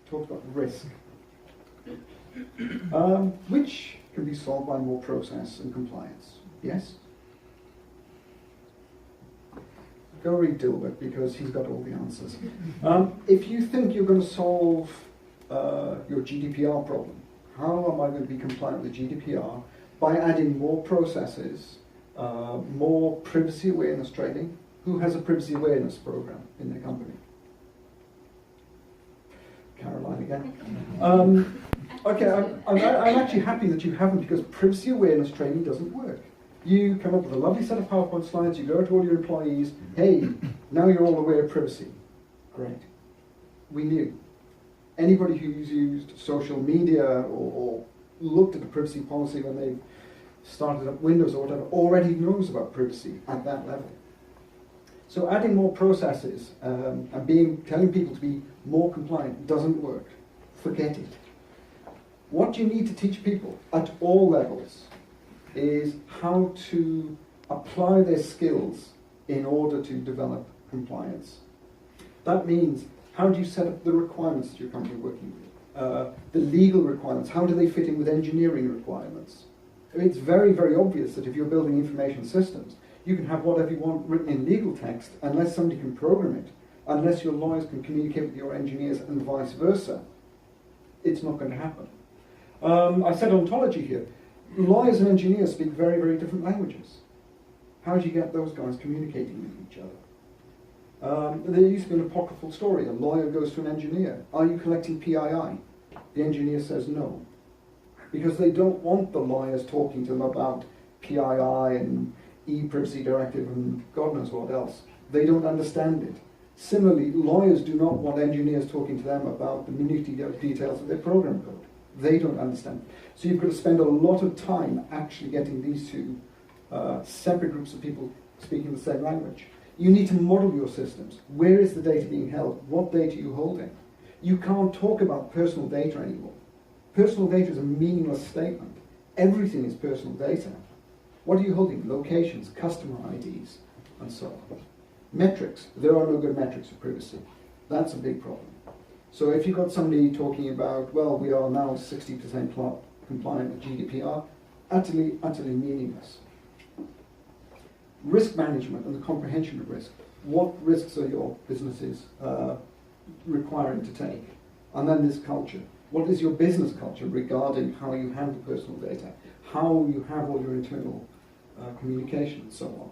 talks about risk, which can be solved by more process and compliance. Yes? Go read Dilbert because he's got all the answers. If you think you're going to solve your GDPR problem, how am I going to be compliant with GDPR? By adding more processes, more privacy awareness training. Who has a privacy awareness program in their company? Caroline again. Okay, I'm actually happy that you haven't, because privacy awareness training doesn't work. You come up with a lovely set of PowerPoint slides, you go to all your employees, hey, now you're all aware of privacy. Great. We knew. Anybody who's used social media or looked at the privacy policy when they started up Windows or whatever already knows about privacy at that level. So adding more processes and telling people to be more compliant doesn't work. Forget it. What you need to teach people at all levels is how to apply their skills in order to develop compliance. That means, how do you set up the requirements that your company is working with? The legal requirements, how do they fit in with engineering requirements? I mean, it's very, very obvious that if you're building information systems, you can have whatever you want written in legal text, unless somebody can program it, unless your lawyers can communicate with your engineers and vice versa. It's not going to happen. I said ontology here. Lawyers and engineers speak very, very different languages. How do you get those guys communicating with each other? There used to be an apocryphal story. A lawyer goes to an engineer. Are you collecting PII? The engineer says no. Because they don't want the lawyers talking to them about PII and e-privacy directive and God knows what else. They don't understand it. Similarly, lawyers do not want engineers talking to them about the minute details of their program code. They don't understand. So you've got to spend a lot of time actually getting these two separate groups of people speaking the same language. You need to model your systems. Where is the data being held? What data are you holding? You can't talk about personal data anymore. Personal data is a meaningless statement. Everything is personal data. What are you holding? Locations, customer IDs, and so on. Metrics. There are no good metrics for privacy. That's a big problem. So if you've got somebody talking about, well, we are now 60% compliant with GDPR, utterly, utterly meaningless. Risk management and the comprehension of risk. What risks are your businesses requiring to take? And then this culture. What is your business culture regarding how you handle personal data? How you have all your internal communication and so on?